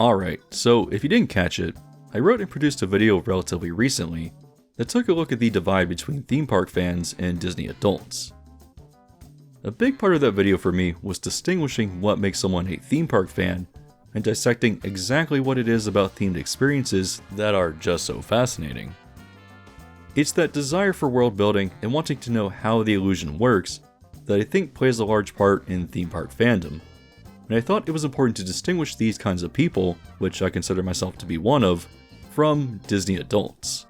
Alright, so if you didn't catch it, I wrote and produced a video relatively recently that took a look at the divide between theme park fans and Disney adults. A big part of that video for me was distinguishing what makes someone a theme park fan and dissecting exactly what it is about themed experiences that are just so fascinating. It's that desire for world building and wanting to know how the illusion works that I think plays a large part in theme park fandom, and I thought it was important to distinguish these kinds of people, which I consider myself to be one of, from Disney adults.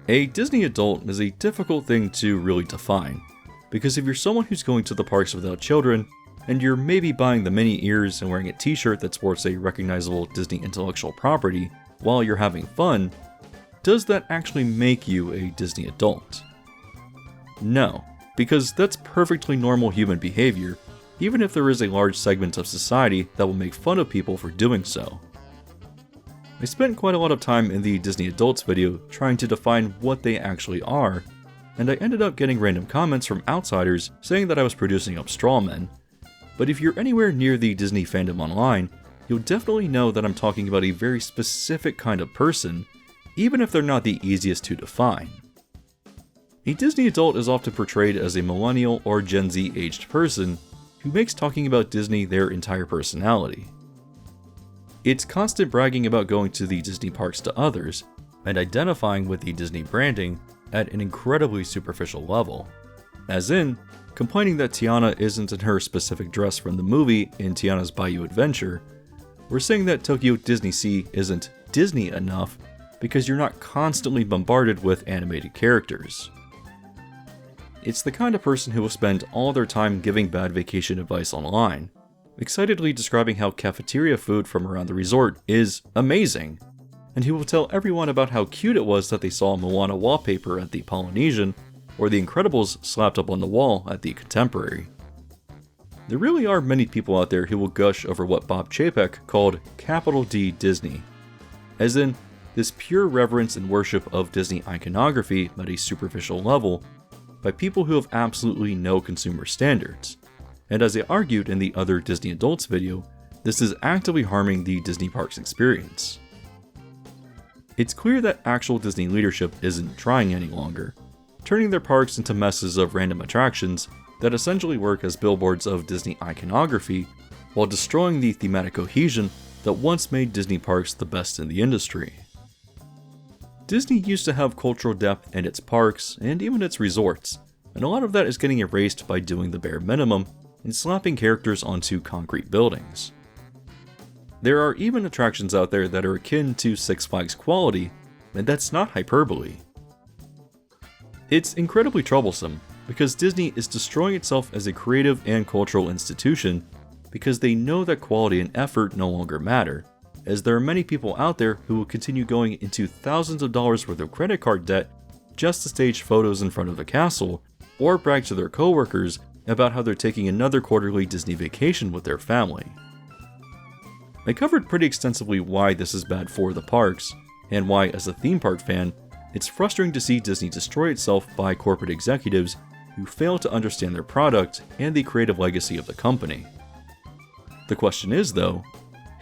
A Disney adult is a difficult thing to really define, because if you're someone who's going to the parks without children, and you're maybe buying the mini ears and wearing a t-shirt that sports a recognizable Disney intellectual property while you're having fun, does that actually make you a Disney adult? No, because that's perfectly normal human behavior, even if there is a large segment of society that will make fun of people for doing so. I spent quite a lot of time in the Disney Adults video trying to define what they actually are, and I ended up getting random comments from outsiders saying that I was producing up straw men. But if you're anywhere near the Disney fandom online, you'll definitely know that I'm talking about a very specific kind of person, even if they're not the easiest to define. A Disney adult is often portrayed as a millennial or Gen Z aged person who makes talking about Disney their entire personality. It's constant bragging about going to the Disney parks to others, and identifying with the Disney branding at an incredibly superficial level. As in, complaining that Tiana isn't in her specific dress from the movie in Tiana's Bayou Adventure, or saying that Tokyo Disney Sea isn't Disney enough because you're not constantly bombarded with animated characters. It's the kind of person who will spend all their time giving bad vacation advice online, excitedly describing how cafeteria food from around the resort is amazing, and who will tell everyone about how cute it was that they saw Moana wallpaper at the Polynesian, or the Incredibles slapped up on the wall at the Contemporary. There really are many people out there who will gush over what Bob Chapek called capital D Disney, as in this pure reverence and worship of Disney iconography at a superficial level by people who have absolutely no consumer standards. And as I argued in the other Disney Adults video, this is actively harming the Disney parks experience. It's clear that actual Disney leadership isn't trying any longer, turning their parks into messes of random attractions that essentially work as billboards of Disney iconography while destroying the thematic cohesion that once made Disney parks the best in the industry. Disney used to have cultural depth in its parks and even its resorts, and a lot of that is getting erased by doing the bare minimum and slapping characters onto concrete buildings. There are even attractions out there that are akin to Six Flags quality, and that's not hyperbole. It's incredibly troublesome because Disney is destroying itself as a creative and cultural institution because they know that quality and effort no longer matter, as there are many people out there who will continue going into thousands of dollars worth of credit card debt just to stage photos in front of the castle, or brag to their coworkers about how they're taking another quarterly Disney vacation with their family. I covered pretty extensively why this is bad for the parks, and why, as a theme park fan, it's frustrating to see Disney destroy itself by corporate executives who fail to understand their product and the creative legacy of the company. The question is, though,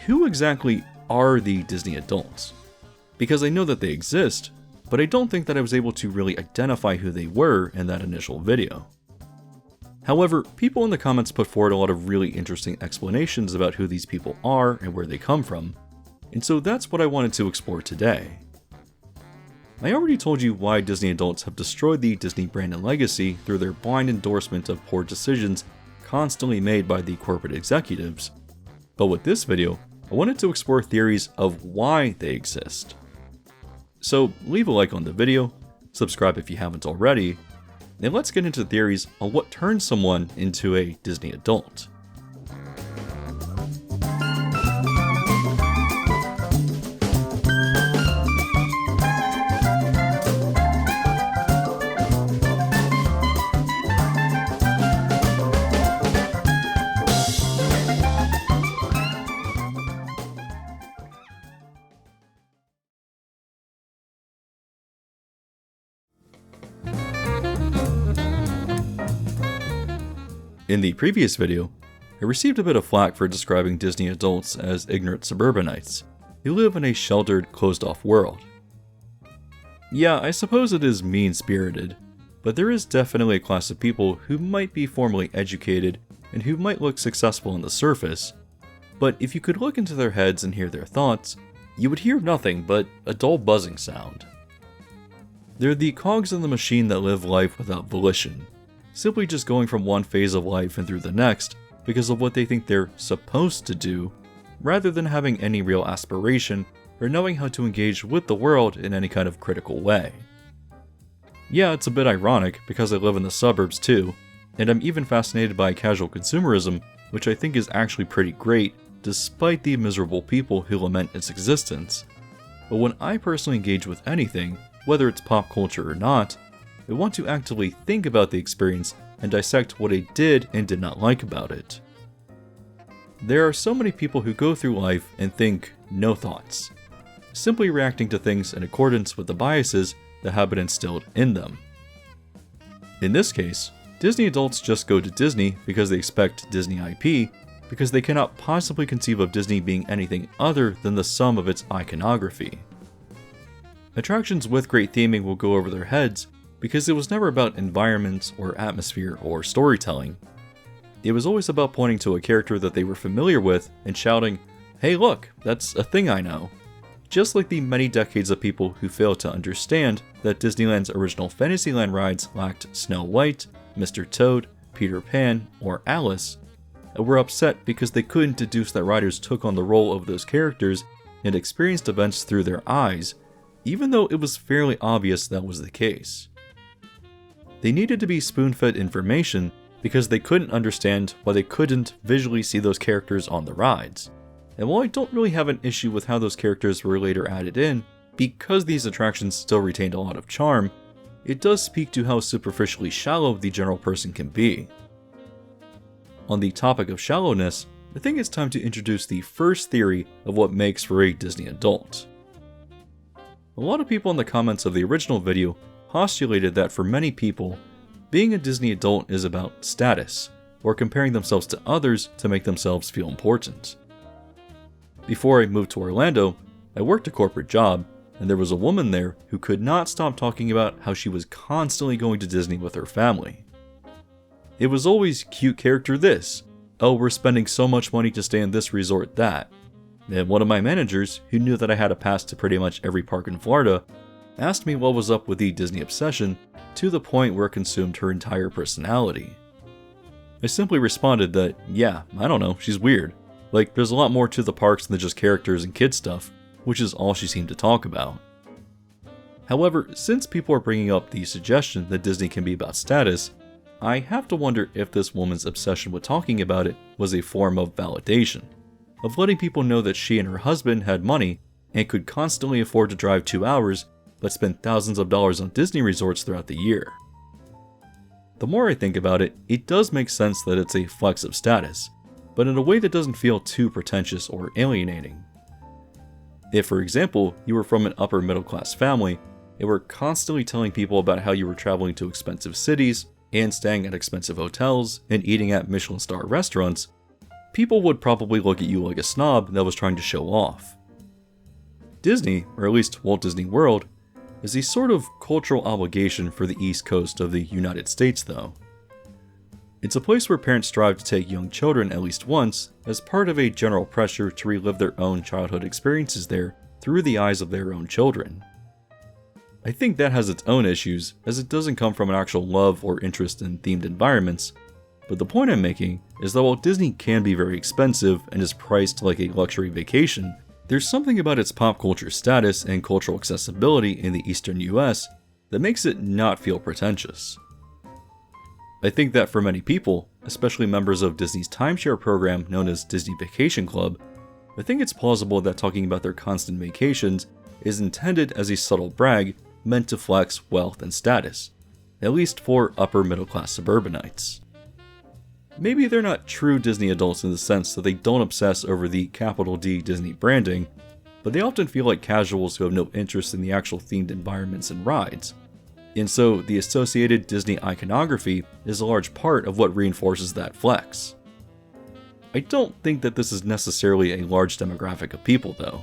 who exactly are the Disney adults? Because I know that they exist, but I don't think that I was able to really identify who they were in that initial video. However, people in the comments put forward a lot of really interesting explanations about who these people are and where they come from, and so that's what I wanted to explore today. I already told you why Disney adults have destroyed the Disney brand and legacy through their blind endorsement of poor decisions constantly made by the corporate executives, but with this video, I wanted to explore theories of why they exist. So leave a like on the video, subscribe if you haven't already, and let's get into theories on what turns someone into a Disney adult. In the previous video, I received a bit of flack for describing Disney adults as ignorant suburbanites who live in a sheltered, closed-off world. Yeah, I suppose it is mean-spirited, but there is definitely a class of people who might be formally educated and who might look successful on the surface, but if you could look into their heads and hear their thoughts, you would hear nothing but a dull buzzing sound. They're the cogs in the machine that live life without volition, simply just going from one phase of life and through the next because of what they think they're supposed to do, rather than having any real aspiration or knowing how to engage with the world in any kind of critical way. Yeah, it's a bit ironic because I live in the suburbs too, and I'm even fascinated by casual consumerism, which I think is actually pretty great despite the miserable people who lament its existence. But when I personally engage with anything, whether it's pop culture or not, I want to actively think about the experience and dissect what I did and did not like about it. There are so many people who go through life and think no thoughts, simply reacting to things in accordance with the biases that have been instilled in them. In this case, Disney adults just go to Disney because they expect Disney IP, because they cannot possibly conceive of Disney being anything other than the sum of its iconography. Attractions with great theming will go over their heads because it was never about environments or atmosphere or storytelling. It was always about pointing to a character that they were familiar with and shouting, "Hey look, that's a thing I know." Just like the many decades of people who failed to understand that Disneyland's original Fantasyland rides lacked Snow White, Mr. Toad, Peter Pan, or Alice, and were upset because they couldn't deduce that riders took on the role of those characters and experienced events through their eyes, even though it was fairly obvious that was the case. They needed to be spoon-fed information because they couldn't understand why they couldn't visually see those characters on the rides. And while I don't really have an issue with how those characters were later added in, because these attractions still retained a lot of charm, it does speak to how superficially shallow the general person can be. On the topic of shallowness, I think it's time to introduce the first theory of what makes for a Disney adult. A lot of people in the comments of the original video postulated that for many people, being a Disney adult is about status, or comparing themselves to others to make themselves feel important. Before I moved to Orlando, I worked a corporate job, and there was a woman there who could not stop talking about how she was constantly going to Disney with her family. It was always cute character this, oh we're spending so much money to stay in this resort that, and one of my managers, who knew that I had a pass to pretty much every park in Florida, asked me what was up with the Disney obsession to the point where it consumed her entire personality. I simply responded that, yeah, I don't know, she's weird. Like, there's a lot more to the parks than just characters and kid stuff, which is all she seemed to talk about. However, since people are bringing up the suggestion that Disney can be about status, I have to wonder if this woman's obsession with talking about it was a form of validation, of letting people know that she and her husband had money and could constantly afford to drive 2 hours but spend thousands of dollars on Disney resorts throughout the year. The more I think about it, it does make sense that it's a flex of status, but in a way that doesn't feel too pretentious or alienating. If, for example, you were from an upper middle class family and were constantly telling people about how you were traveling to expensive cities and staying at expensive hotels and eating at Michelin star restaurants, people would probably look at you like a snob that was trying to show off. Disney, or at least Walt Disney World, is a sort of cultural obligation for the East Coast of the United States though. It's a place where parents strive to take young children at least once as part of a general pressure to relive their own childhood experiences there through the eyes of their own children. I think that has its own issues, as it doesn't come from an actual love or interest in themed environments, but the point I'm making is that while Disney can be very expensive and is priced like a luxury vacation, there's something about its pop culture status and cultural accessibility in the Eastern US that makes it not feel pretentious. I think that for many people, especially members of Disney's timeshare program known as Disney Vacation Club, I think it's plausible that talking about their constant vacations is intended as a subtle brag meant to flex wealth and status, at least for upper middle class suburbanites. Maybe they're not true Disney adults in the sense that they don't obsess over the capital D Disney branding, but they often feel like casuals who have no interest in the actual themed environments and rides. And so the associated Disney iconography is a large part of what reinforces that flex. I don't think that this is necessarily a large demographic of people though.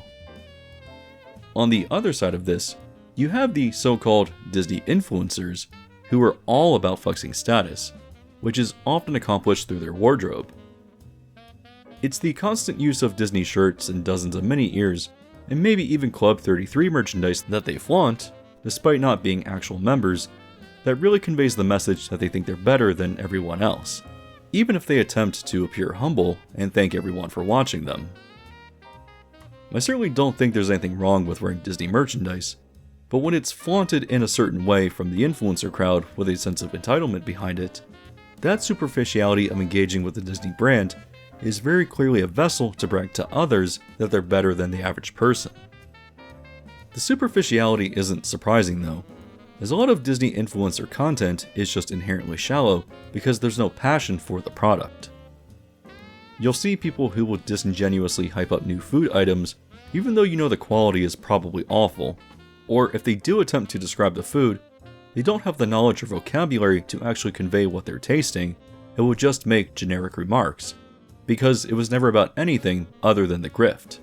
On the other side of this, you have the so-called Disney influencers who are all about flexing status, which is often accomplished through their wardrobe. It's the constant use of Disney shirts and dozens of mini ears, and maybe even Club 33 merchandise that they flaunt, despite not being actual members, that really conveys the message that they think they're better than everyone else, even if they attempt to appear humble and thank everyone for watching them. I certainly don't think there's anything wrong with wearing Disney merchandise, but when it's flaunted in a certain way from the influencer crowd with a sense of entitlement behind it, that superficiality of engaging with the Disney brand is very clearly a vessel to brag to others that they're better than the average person. The superficiality isn't surprising though, as a lot of Disney influencer content is just inherently shallow because there's no passion for the product. You'll see people who will disingenuously hype up new food items even though you know the quality is probably awful, or if they do attempt to describe the food, they don't have the knowledge or vocabulary to actually convey what they're tasting and will just make generic remarks, because it was never about anything other than the grift.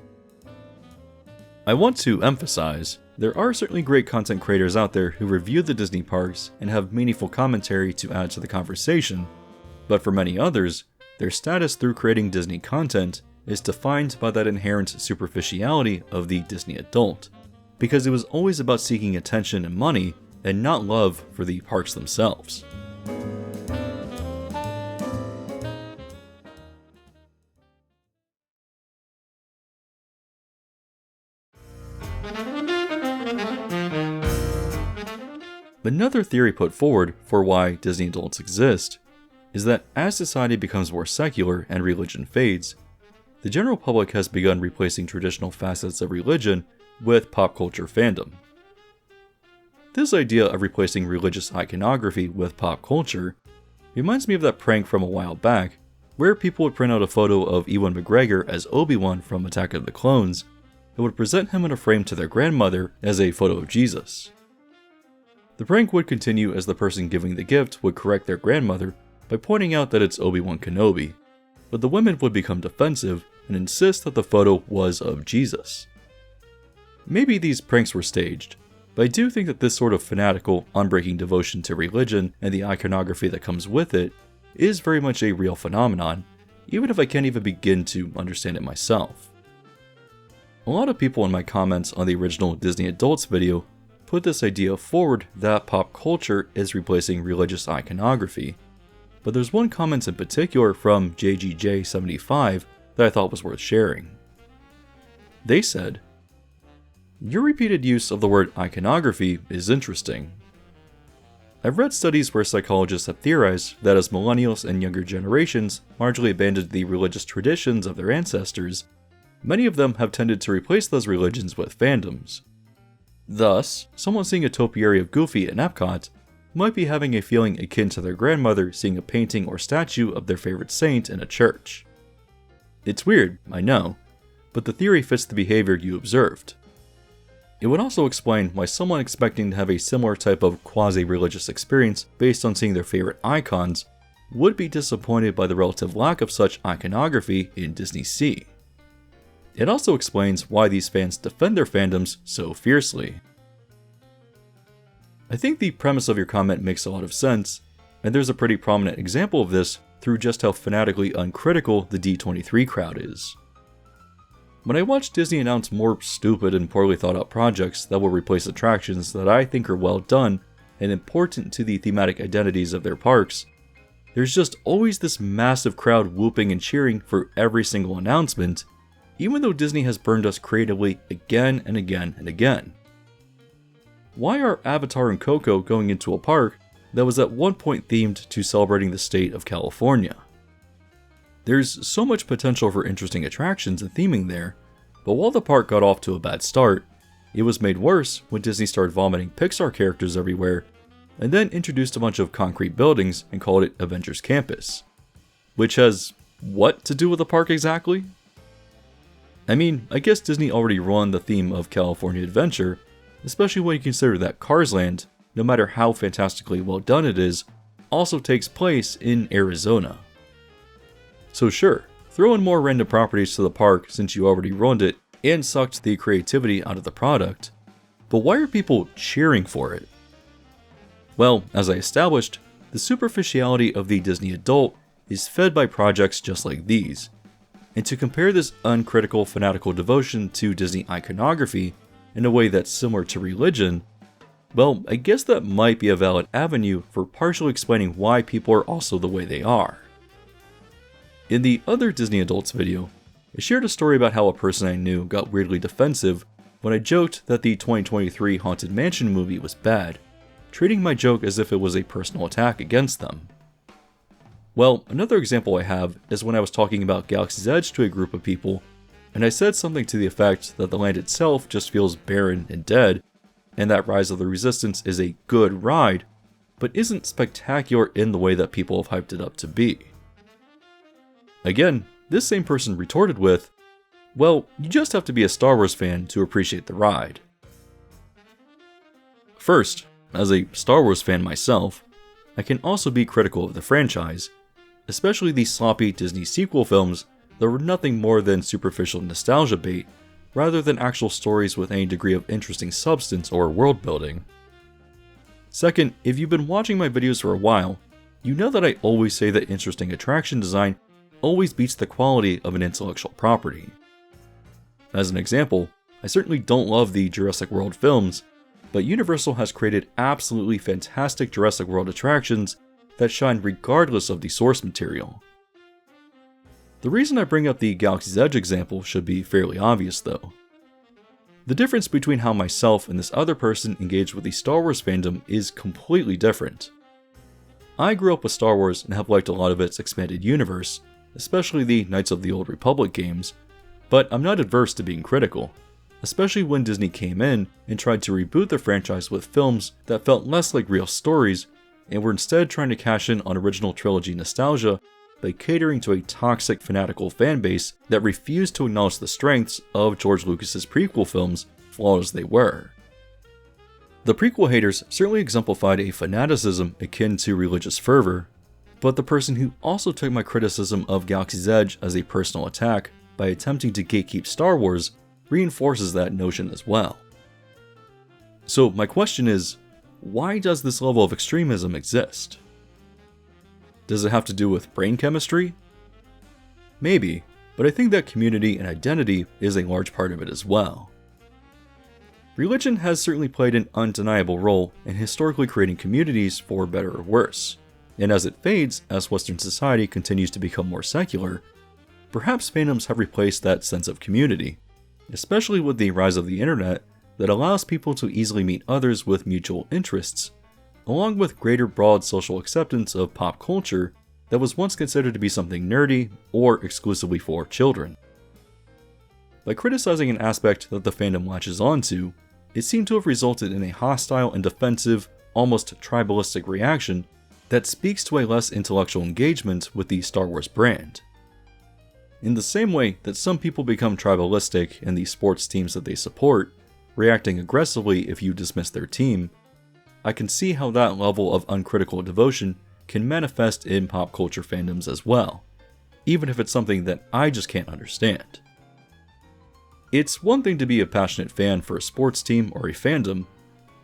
I want to emphasize, there are certainly great content creators out there who review the Disney parks and have meaningful commentary to add to the conversation, but for many others, their status through creating Disney content is defined by that inherent superficiality of the Disney adult, because it was always about seeking attention and money and not love for the parks themselves. Another theory put forward for why Disney adults exist is that as society becomes more secular and religion fades, the general public has begun replacing traditional facets of religion with pop culture fandom. This idea of replacing religious iconography with pop culture reminds me of that prank from a while back where people would print out a photo of Ewan McGregor as Obi-Wan from Attack of the Clones and would present him in a frame to their grandmother as a photo of Jesus. The prank would continue as the person giving the gift would correct their grandmother by pointing out that it's Obi-Wan Kenobi, but the women would become defensive and insist that the photo was of Jesus. Maybe these pranks were staged, but I do think that this sort of fanatical, unbreaking devotion to religion and the iconography that comes with it is very much a real phenomenon, even if I can't even begin to understand it myself. A lot of people in my comments on the original Disney Adults video put this idea forward that pop culture is replacing religious iconography, but there's one comment in particular from JGJ75 that I thought was worth sharing. They said, "Your repeated use of the word iconography is interesting. I've read studies where psychologists have theorized that as millennials and younger generations largely abandoned the religious traditions of their ancestors, many of them have tended to replace those religions with fandoms. Thus, someone seeing a topiary of Goofy in Epcot might be having a feeling akin to their grandmother seeing a painting or statue of their favorite saint in a church. It's weird, I know, but the theory fits the behavior you observed. It would also explain why someone expecting to have a similar type of quasi-religious experience based on seeing their favorite icons would be disappointed by the relative lack of such iconography in Disney Sea. It also explains why these fans defend their fandoms so fiercely." I think the premise of your comment makes a lot of sense, and there's a pretty prominent example of this through just how fanatically uncritical the D23 crowd is. When I watch Disney announce more stupid and poorly thought out projects that will replace attractions that I think are well done and important to the thematic identities of their parks, there's just always this massive crowd whooping and cheering for every single announcement, even though Disney has burned us creatively again and again and again. Why are Avatar and Coco going into a park that was at one point themed to celebrating the state of California? There's so much potential for interesting attractions and theming there, but while the park got off to a bad start, it was made worse when Disney started vomiting Pixar characters everywhere, and then introduced a bunch of concrete buildings and called it Avengers Campus. Which has what to do with the park exactly? I mean, I guess Disney already ruined the theme of California Adventure, especially when you consider that Cars Land, no matter how fantastically well done it is, also takes place in Arizona. So sure, throw in more random properties to the park since you already ruined it and sucked the creativity out of the product. But why are people cheering for it? Well, as I established, the superficiality of the Disney adult is fed by projects just like these. And to compare this uncritical fanatical devotion to Disney iconography in a way that's similar to religion, well, I guess that might be a valid avenue for partially explaining why people are also the way they are. In the other Disney Adults video, I shared a story about how a person I knew got weirdly defensive when I joked that the 2023 Haunted Mansion movie was bad, treating my joke as if it was a personal attack against them. Well, another example I have is when I was talking about Galaxy's Edge to a group of people, and I said something to the effect that the land itself just feels barren and dead, and that Rise of the Resistance is a good ride, but isn't spectacular in the way that people have hyped it up to be. Again, this same person retorted with, well, you just have to be a Star Wars fan to appreciate the ride. First, as a Star Wars fan myself, I can also be critical of the franchise, especially the sloppy Disney sequel films that were nothing more than superficial nostalgia bait, rather than actual stories with any degree of interesting substance or world building. Second, if you've been watching my videos for a while, you know that I always say that interesting attraction design always beats the quality of an intellectual property. As an example, I certainly don't love the Jurassic World films, but Universal has created absolutely fantastic Jurassic World attractions that shine regardless of the source material. The reason I bring up the Galaxy's Edge example should be fairly obvious though. The difference between how myself and this other person engage with the Star Wars fandom is completely different. I grew up with Star Wars and have liked a lot of its expanded universe, especially the Knights of the Old Republic games, but I'm not adverse to being critical, especially when Disney came in and tried to reboot the franchise with films that felt less like real stories and were instead trying to cash in on original trilogy nostalgia by catering to a toxic fanatical fanbase that refused to acknowledge the strengths of George Lucas's prequel films, flawed as they were. The prequel haters certainly exemplified a fanaticism akin to religious fervor, but the person who also took my criticism of Galaxy's Edge as a personal attack by attempting to gatekeep Star Wars reinforces that notion as well. So my question is, why does this level of extremism exist? Does it have to do with brain chemistry? Maybe, but I think that community and identity is a large part of it as well. Religion has certainly played an undeniable role in historically creating communities for better or worse, and as it fades as Western society continues to become more secular, perhaps fandoms have replaced that sense of community, especially with the rise of the internet that allows people to easily meet others with mutual interests, along with greater broad social acceptance of pop culture that was once considered to be something nerdy or exclusively for children. By criticizing an aspect that the fandom latches onto, it seemed to have resulted in a hostile and defensive, almost tribalistic reaction that speaks to a less intellectual engagement with the Star Wars brand. In the same way that some people become tribalistic in the sports teams that they support, reacting aggressively if you dismiss their team, I can see how that level of uncritical devotion can manifest in pop culture fandoms as well, even if it's something that I just can't understand. It's one thing to be a passionate fan for a sports team or a fandom,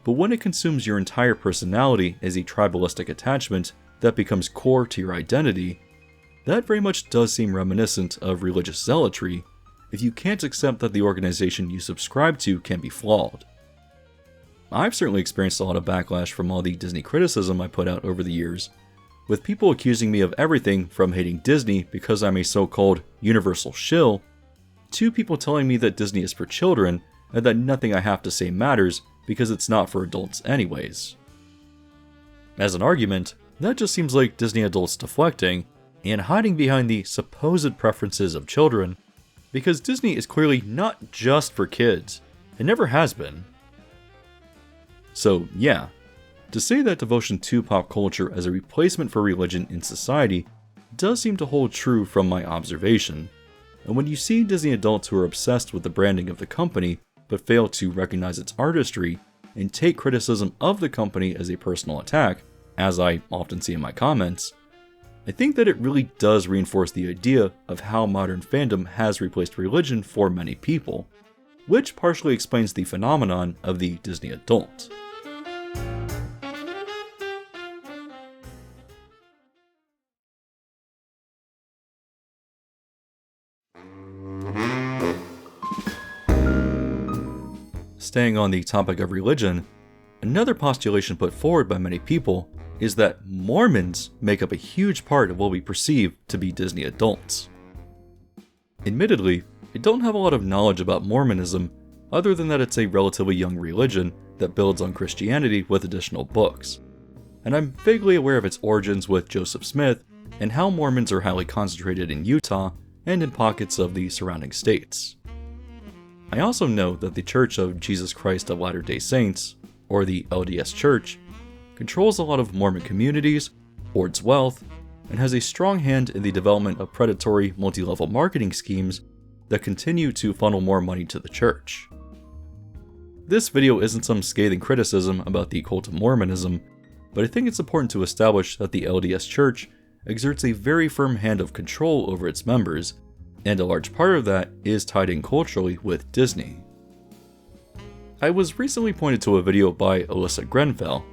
but when it consumes your entire personality as a tribalistic attachment that becomes core to your identity, that very much does seem reminiscent of religious zealotry if you can't accept that the organization you subscribe to can be flawed. I've certainly experienced a lot of backlash from all the Disney criticism I put out over the years, with people accusing me of everything from hating Disney because I'm a so-called universal shill, to people telling me that Disney is for children and that nothing I have to say matters because it's not for adults anyways. As an argument, that just seems like Disney adults deflecting and hiding behind the supposed preferences of children, because Disney is clearly not just for kids. It never has been. So yeah, to say that devotion to pop culture as a replacement for religion in society does seem to hold true from my observation. And when you see Disney adults who are obsessed with the branding of the company but fail to recognize its artistry and take criticism of the company as a personal attack, as I often see in my comments, I think that it really does reinforce the idea of how modern fandom has replaced religion for many people, which partially explains the phenomenon of the Disney adult. Staying on the topic of religion, another postulation put forward by many people is that Mormons make up a huge part of what we perceive to be Disney adults. Admittedly, I don't have a lot of knowledge about Mormonism other than that it's a relatively young religion that builds on Christianity with additional books, and I'm vaguely aware of its origins with Joseph Smith and how Mormons are highly concentrated in Utah and in pockets of the surrounding states. I also know that the Church of Jesus Christ of Latter-day Saints, or the LDS Church, controls a lot of Mormon communities, hoards wealth, and has a strong hand in the development of predatory multi-level marketing schemes that continue to funnel more money to the church. This video isn't some scathing criticism about the cult of Mormonism, but I think it's important to establish that the LDS Church exerts a very firm hand of control over its members, and a large part of that is tied in culturally with Disney. I was recently pointed to a video by Alyssa Grenfell,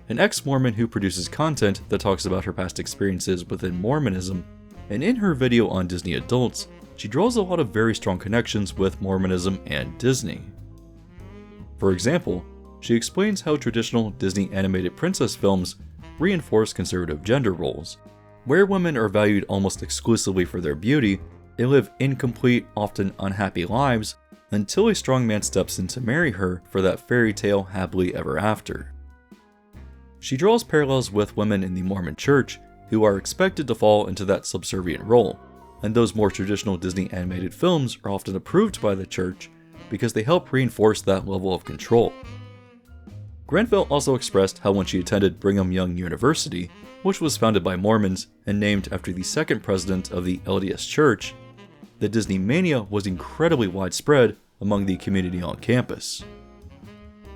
an ex-Mormon who produces content that talks about her past experiences within Mormonism, and in her video on Disney adults, she draws a lot of very strong connections with Mormonism and Disney. For example, she explains how traditional Disney animated princess films reinforce conservative gender roles, where women are valued almost exclusively for their beauty. They live incomplete, often unhappy lives until a strong man steps in to marry her for that fairy tale happily ever after. She draws parallels with women in the Mormon Church who are expected to fall into that subservient role, and those more traditional Disney animated films are often approved by the church because they help reinforce that level of control. Grenfell also expressed how when she attended Brigham Young University, which was founded by Mormons and named after the second president of the LDS Church, the Disney mania was incredibly widespread among the community on campus.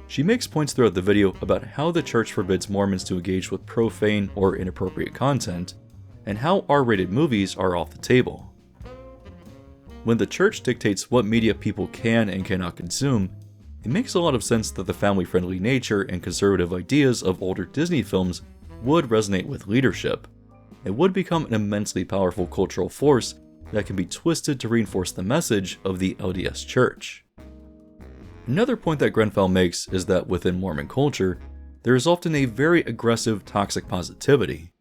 She makes points throughout the video about how the church forbids Mormons to engage with profane or inappropriate content, and how R-rated movies are off the table. When the church dictates what media people can and cannot consume, it makes a lot of sense that the family-friendly nature and conservative ideas of older Disney films would resonate with leadership. It would become an immensely powerful cultural force that can be twisted to reinforce the message of the LDS Church. Another point that Grenfell makes is that within Mormon culture, there is often a very aggressive toxic positivity,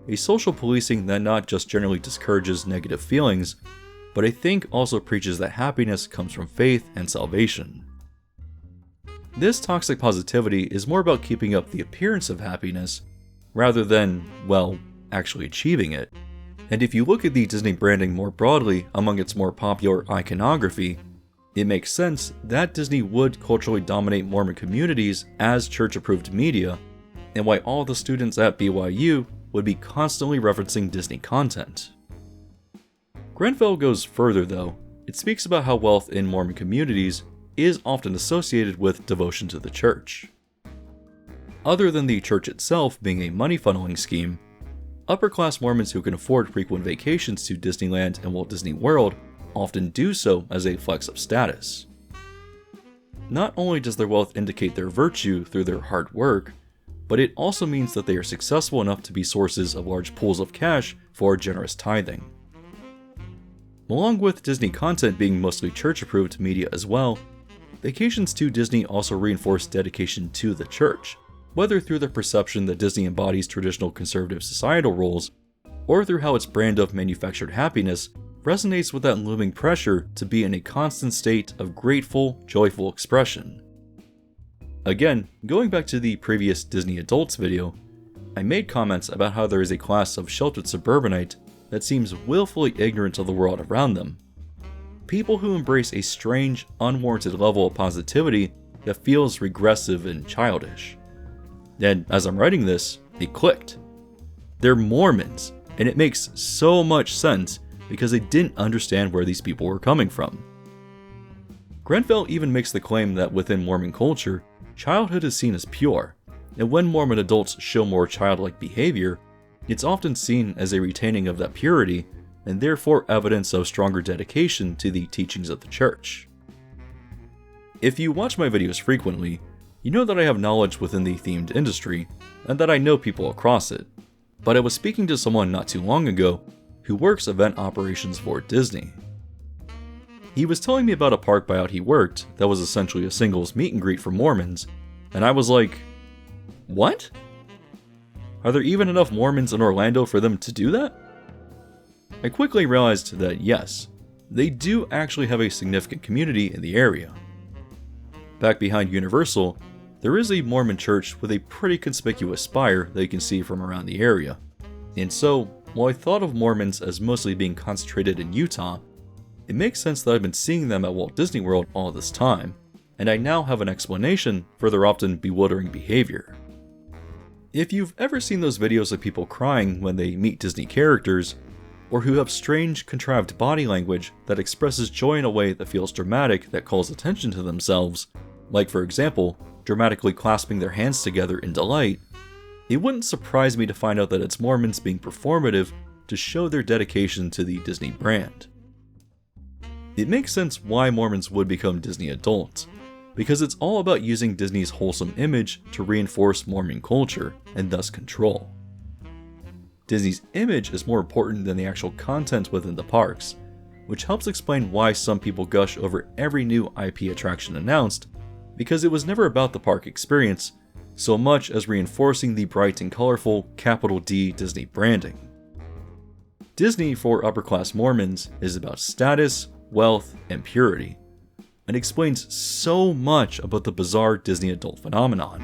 a social policing that not just generally discourages negative feelings, but I think also preaches that happiness comes from faith and salvation. This toxic positivity is more about keeping up the appearance of happiness, rather than, well, actually achieving it. And if you look at the Disney branding more broadly among its more popular iconography, it makes sense that Disney would culturally dominate Mormon communities as church-approved media, and why all the students at BYU would be constantly referencing Disney content. Grenfell goes further though. It speaks about how wealth in Mormon communities is often associated with devotion to the church. Other than the church itself being a money funneling scheme, upper-class Mormons who can afford frequent vacations to Disneyland and Walt Disney World often do so as a flex of status. Not only does their wealth indicate their virtue through their hard work, but it also means that they are successful enough to be sources of large pools of cash for generous tithing. Along with Disney content being mostly church-approved media as well, vacations to Disney also reinforce dedication to the church, whether through the perception that Disney embodies traditional conservative societal roles, or through how its brand of manufactured happiness resonates with that looming pressure to be in a constant state of grateful, joyful expression. Again, going back to the previous Disney Adults video, I made comments about how there is a class of sheltered suburbanite that seems willfully ignorant of the world around them. People who embrace a strange, unwarranted level of positivity that feels regressive and childish. And as I'm writing this, it clicked. They're Mormons, and it makes so much sense because they didn't understand where these people were coming from. Grenfell even makes the claim that within Mormon culture, childhood is seen as pure, and when Mormon adults show more childlike behavior, It's often seen as a retaining of that purity, and therefore evidence of stronger dedication to the teachings of the church. If you watch my videos frequently, you know that I have knowledge within the themed industry, and that I know people across it. But I was speaking to someone not too long ago who works event operations for Disney. He was telling me about a park buyout he worked that was essentially a singles meet and greet for Mormons, and I was like, what? Are there even enough Mormons in Orlando for them to do that? I quickly realized that yes, they do actually have a significant community in the area. Back behind Universal, there is a Mormon church with a pretty conspicuous spire that you can see from around the area. And so, while I thought of Mormons as mostly being concentrated in Utah, it makes sense that I've been seeing them at Walt Disney World all this time, and I now have an explanation for their often bewildering behavior. If you've ever seen those videos of people crying when they meet Disney characters, or who have strange, contrived body language that expresses joy in a way that feels dramatic that calls attention to themselves, like for example, dramatically clasping their hands together in delight, it wouldn't surprise me to find out that it's Mormons being performative to show their dedication to the Disney brand. It makes sense why Mormons would become Disney adults, because it's all about using Disney's wholesome image to reinforce Mormon culture, and thus control. Disney's image is more important than the actual content within the parks, which helps explain why some people gush over every new IP attraction announced, because it was never about the park experience so much as reinforcing the bright and colorful capital D Disney branding. Disney for upper-class Mormons is about status, wealth, and purity, and explains so much about the bizarre Disney adult phenomenon.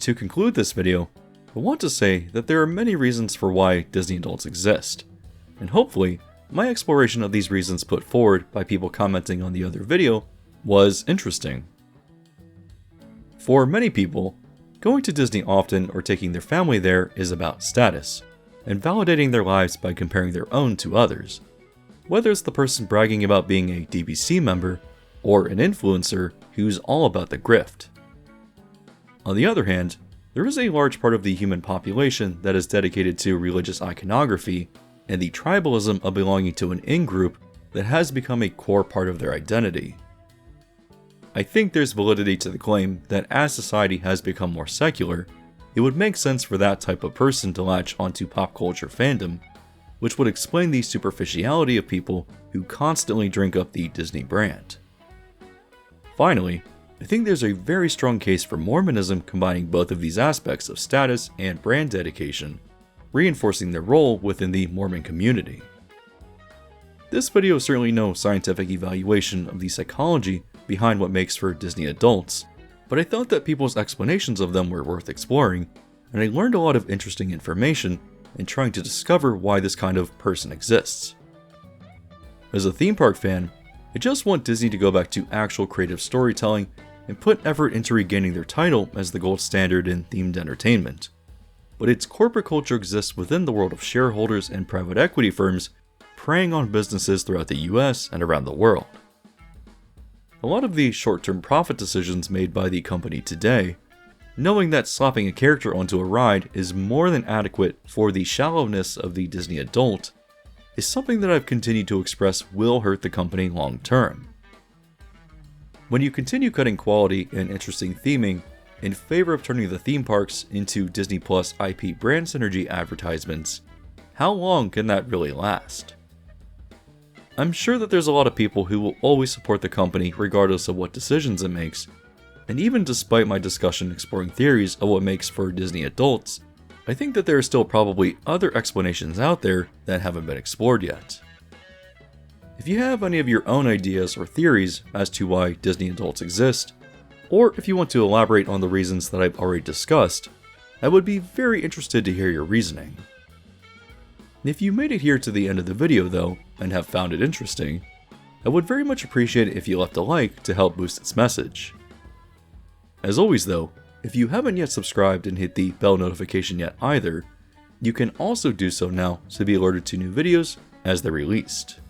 To conclude this video, I want to say that there are many reasons for why Disney adults exist, and hopefully, my exploration of these reasons put forward by people commenting on the other video was interesting. For many people, going to Disney often or taking their family there is about status, and validating their lives by comparing their own to others, whether it's the person bragging about being a DBC member, or an influencer who's all about the grift. On the other hand, there is a large part of the human population that is dedicated to religious iconography and the tribalism of belonging to an in-group that has become a core part of their identity. I think there's validity to the claim that as society has become more secular, it would make sense for that type of person to latch onto pop culture fandom, which would explain the superficiality of people who constantly drink up the Disney brand. Finally, I think there's a very strong case for Mormonism combining both of these aspects of status and brand dedication, reinforcing their role within the Mormon community. This video is certainly no scientific evaluation of the psychology behind what makes for Disney adults, but I thought that people's explanations of them were worth exploring, and I learned a lot of interesting information in trying to discover why this kind of person exists. As a theme park fan, I just want Disney to go back to actual creative storytelling and put effort into regaining their title as the gold standard in themed entertainment. But its corporate culture exists within the world of shareholders and private equity firms preying on businesses throughout the US and around the world. A lot of the short-term profit decisions made by the company today, knowing that slapping a character onto a ride is more than adequate for the shallowness of the Disney adult, is something that I've continued to express will hurt the company long term. When you continue cutting quality and interesting theming in favor of turning the theme parks into Disney Plus IP brand synergy advertisements, how long can that really last? I'm sure that there's a lot of people who will always support the company regardless of what decisions it makes, and even despite my discussion exploring theories of what makes for Disney adults, I think that there are still probably other explanations out there that haven't been explored yet. If you have any of your own ideas or theories as to why Disney adults exist, or if you want to elaborate on the reasons that I've already discussed, I would be very interested to hear your reasoning. If you made it here to the end of the video though, and have found it interesting, I would very much appreciate it if you left a like to help boost its message. As always though, if you haven't yet subscribed and hit the bell notification yet either, You can also do so now to be alerted to new videos as they're released.